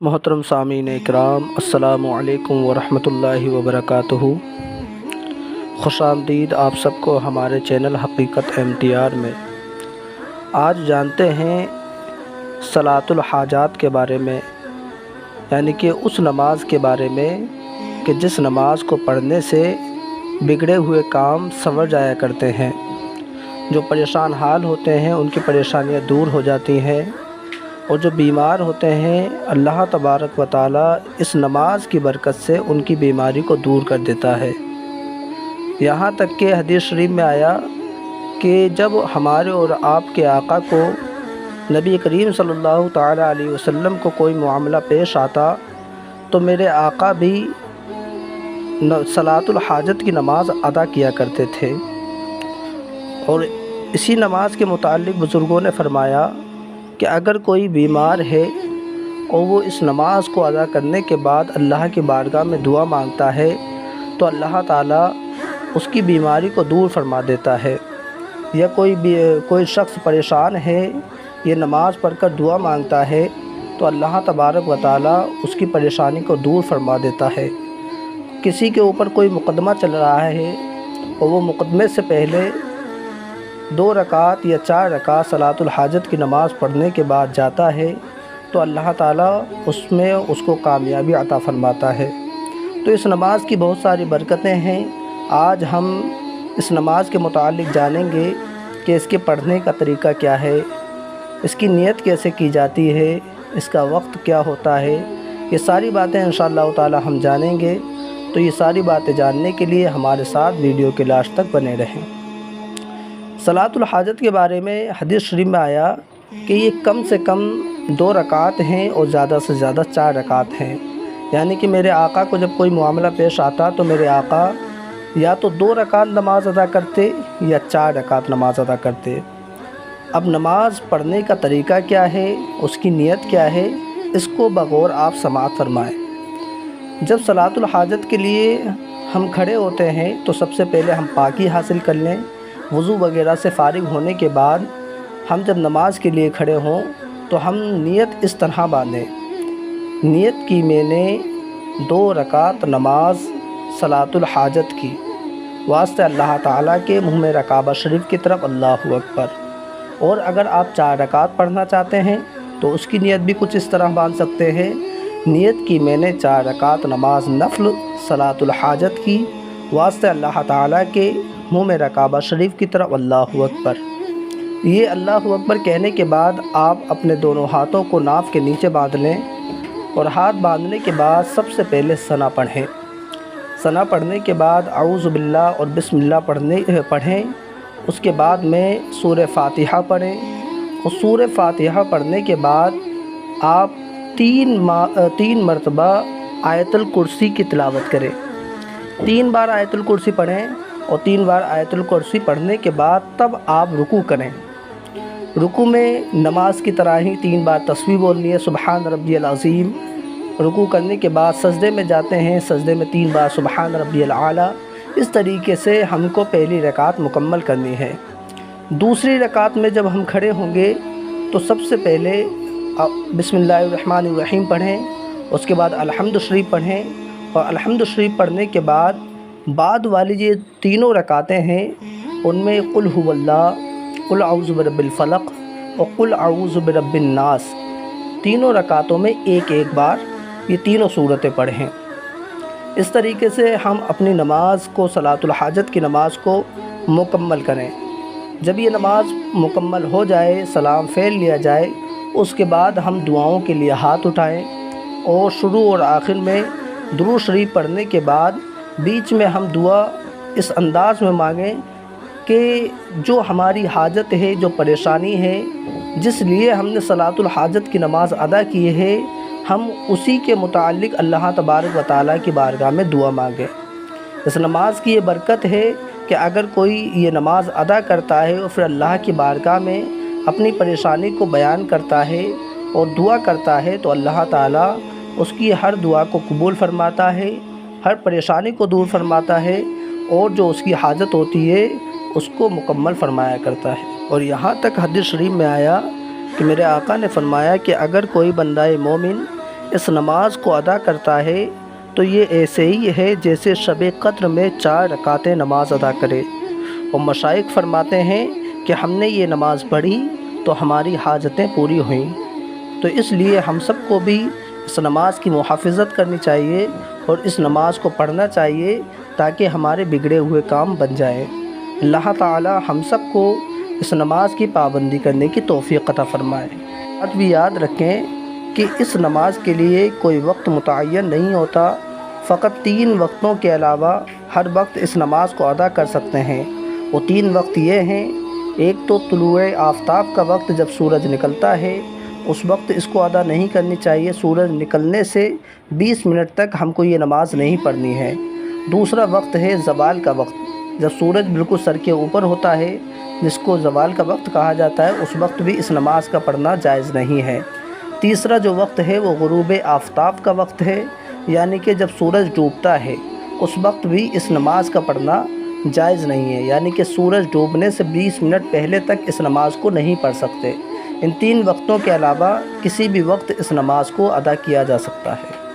محترم سامعین اکرام، السلام علیکم ورحمۃ اللہ وبرکاتہ۔ خوش آمدید آپ سب کو ہمارے چینل حقیقت MTR میں۔ آج جانتے ہیں صلاۃ الحاجات کے بارے میں، یعنی کہ اس نماز کے بارے میں کہ جس نماز کو پڑھنے سے بگڑے ہوئے کام سنور جایا کرتے ہیں، جو پریشان حال ہوتے ہیں ان کی پریشانیاں دور ہو جاتی ہیں، اور جو بیمار ہوتے ہیں اللہ تبارک و تعالیٰ اس نماز کی برکت سے ان کی بیماری کو دور کر دیتا ہے۔ یہاں تک کہ حدیث شریف میں آیا کہ جب ہمارے اور آپ کے آقا کو نبی کریم صلی اللہ تعالیٰ علیہ وسلم کو کوئی معاملہ پیش آتا تو میرے آقا بھی صلاۃ الحاجت کی نماز ادا کیا کرتے تھے، اور اسی نماز کے متعلق بزرگوں نے فرمایا کہ اگر کوئی بیمار ہے اور وہ اس نماز کو ادا کرنے کے بعد اللہ کی بارگاہ میں دعا مانگتا ہے تو اللہ تعالیٰ اس کی بیماری کو دور فرما دیتا ہے، یا کوئی شخص پریشان ہے، یہ نماز پڑھ کر دعا مانگتا ہے تو اللہ تبارک و تعالیٰ اس کی پریشانی کو دور فرما دیتا ہے۔ کسی کے اوپر کوئی مقدمہ چل رہا ہے اور وہ مقدمے سے پہلے 2 رکعت یا 4 رکعت صلاۃ الحاجت کی نماز پڑھنے کے بعد جاتا ہے تو اللہ تعالیٰ اس میں اس کو کامیابی عطا فرماتا ہے۔ تو اس نماز کی بہت ساری برکتیں ہیں۔ آج ہم اس نماز کے متعلق جانیں گے کہ اس کے پڑھنے کا طریقہ کیا ہے، اس کی نیت کیسے کی جاتی ہے، اس کا وقت کیا ہوتا ہے، یہ ساری باتیں انشاءاللہ تعالیٰ ہم جانیں گے۔ تو یہ ساری باتیں جاننے کے لیے ہمارے ساتھ ویڈیو کے لاسٹ تک بنے رہیں۔ صلاۃ الحاجت کے بارے میں حدیث شریف میں آیا کہ یہ کم سے کم 2 رکعت ہیں اور زیادہ سے زیادہ 4 رکعت ہیں، یعنی کہ میرے آقا کو جب کوئی معاملہ پیش آتا تو میرے آقا یا تو 2 رکعت نماز ادا کرتے یا 4 رکعت نماز ادا کرتے۔ اب نماز پڑھنے کا طریقہ کیا ہے، اس کی نیت کیا ہے، اس کو بغور آپ سماعت فرمائیں۔ جب صلاۃ الحاجت کے لیے ہم کھڑے ہوتے ہیں تو سب سے پہلے ہم پاکی حاصل کر لیں۔ وضو وغیرہ سے فارغ ہونے کے بعد ہم جب نماز کے لیے کھڑے ہوں تو ہم نیت اس طرح باندھیں، نیت کی میں نے 2 رکعت نماز صلاۃ الحاجت کی، واسطے اللہ تعالیٰ کے منہ میں کعبہ شریف کی طرف اللہ اکبر۔ اور اگر آپ 4 رکعت پڑھنا چاہتے ہیں تو اس کی نیت بھی کچھ اس طرح باندھ سکتے ہیں، نیت کی میں نے 4 رکعت نماز نفل صلاۃ الحاجت کی، واسطے اللہ تعالیٰ کے منہ میں کعبہ شریف کی طرف اللہ اکبر۔ یہ اللہ اکبر کہنے کے بعد آپ اپنے دونوں ہاتھوں کو ناف کے نیچے باندھ لیں، اور ہاتھ باندھنے کے بعد سب سے پہلے ثنا پڑھیں۔ ثنا پڑھنے کے بعد اعوذ باللہ اور بسم اللہ پڑھیں۔ اس کے بعد میں سورہ فاتحہ پڑھیں، اور سورہ فاتحہ پڑھنے کے بعد آپ 3 مرتبہ آیت الکرسی کی تلاوت کریں۔ 3 بار آیت الکرسی پڑھیں، اور 3 بار آیت الکرسی پڑھنے کے بعد تب آپ رکوع کریں۔ رکوع میں نماز کی طرح ہی 3 بار تسبیح بولنی ہے، سبحان ربی العظیم۔ رکوع کرنے کے بعد سجدے میں جاتے ہیں، سجدے میں 3 بار سبحان ربی الاعلیٰ۔ اس طریقے سے ہم کو پہلی رکعت مکمل کرنی ہے۔ دوسری رکعت میں جب ہم کھڑے ہوں گے تو سب سے پہلے بسم اللہ الرحمن الرحیم پڑھیں، اس کے بعد الحمد شریف پڑھیں، اور الحمد شریف پڑھنے کے بعد والی یہ 3 رکعتیں ہیں ان میں قل هو اللہ، قل اعوذ برب الفلق اور قل اعوذ برب الناس، تینوں رکعتوں میں ایک بار یہ تینوں صورتیں پڑھیں۔ اس طریقے سے ہم اپنی نماز کو، صلاۃ الحاجت کی نماز کو مکمل کریں۔ جب یہ نماز مکمل ہو جائے، سلام پھیر لیا جائے، اس کے بعد ہم دعاؤں کے لیے ہاتھ اٹھائیں، اور شروع اور آخر میں درود شریف پڑھنے کے بعد بیچ میں ہم دعا اس انداز میں مانگیں کہ جو ہماری حاجت ہے، جو پریشانی ہے، جس لیے ہم نے صلاۃ الحاجت کی نماز ادا کی ہے، ہم اسی کے متعلق اللہ تبارک و تعالیٰ کی بارگاہ میں دعا مانگیں۔ اس نماز کی یہ برکت ہے کہ اگر کوئی یہ نماز ادا کرتا ہے اور پھر اللہ کی بارگاہ میں اپنی پریشانی کو بیان کرتا ہے اور دعا کرتا ہے تو اللہ تعالیٰ اس کی ہر دعا کو قبول فرماتا ہے، ہر پریشانی کو دور فرماتا ہے، اور جو اس کی حاجت ہوتی ہے اس کو مکمل فرمایا کرتا ہے۔ اور یہاں تک حدیث شریف میں آیا کہ میرے آقا نے فرمایا کہ اگر کوئی بندہ مومن اس نماز کو ادا کرتا ہے تو یہ ایسے ہی ہے جیسے شب قدر میں 4 رکعتیں نماز ادا کرے۔ اور مشائخ فرماتے ہیں کہ ہم نے یہ نماز پڑھی تو ہماری حاجتیں پوری ہوئیں۔ تو اس لیے ہم سب کو بھی اس نماز کی محافظت کرنی چاہیے اور اس نماز کو پڑھنا چاہیے تاکہ ہمارے بگڑے ہوئے کام بن جائیں۔ اللہ تعالی ہم سب کو اس نماز کی پابندی کرنے کی توفیق عطا فرمائے۔ بات بھی یاد رکھیں کہ اس نماز کے لیے کوئی وقت متعین نہیں ہوتا، فقط 3 وقتوں کے علاوہ ہر وقت اس نماز کو ادا کر سکتے ہیں۔ وہ 3 وقت یہ ہیں، ایک تو طلوع آفتاب کا وقت جب سورج نکلتا ہے اس وقت اس کو ادا نہیں کرنی چاہیے، سورج نکلنے سے 20 منٹ تک ہم کو یہ نماز نہیں پڑھنی ہے۔ دوسرا وقت ہے زوال کا وقت، جب سورج بالکل سر کے اوپر ہوتا ہے جس کو زوال کا وقت کہا جاتا ہے، اس وقت بھی اس نماز کا پڑھنا جائز نہیں ہے۔ تیسرا جو وقت ہے وہ غروب آفتاب کا وقت ہے، یعنی کہ جب سورج ڈوبتا ہے اس وقت بھی اس نماز کا پڑھنا جائز نہیں ہے، یعنی کہ سورج ڈوبنے سے 20 منٹ پہلے تک اس نماز کو نہیں پڑھ سکتے۔ ان 3 وقتوں کے علاوہ کسی بھی وقت اس نماز کو ادا کیا جا سکتا ہے۔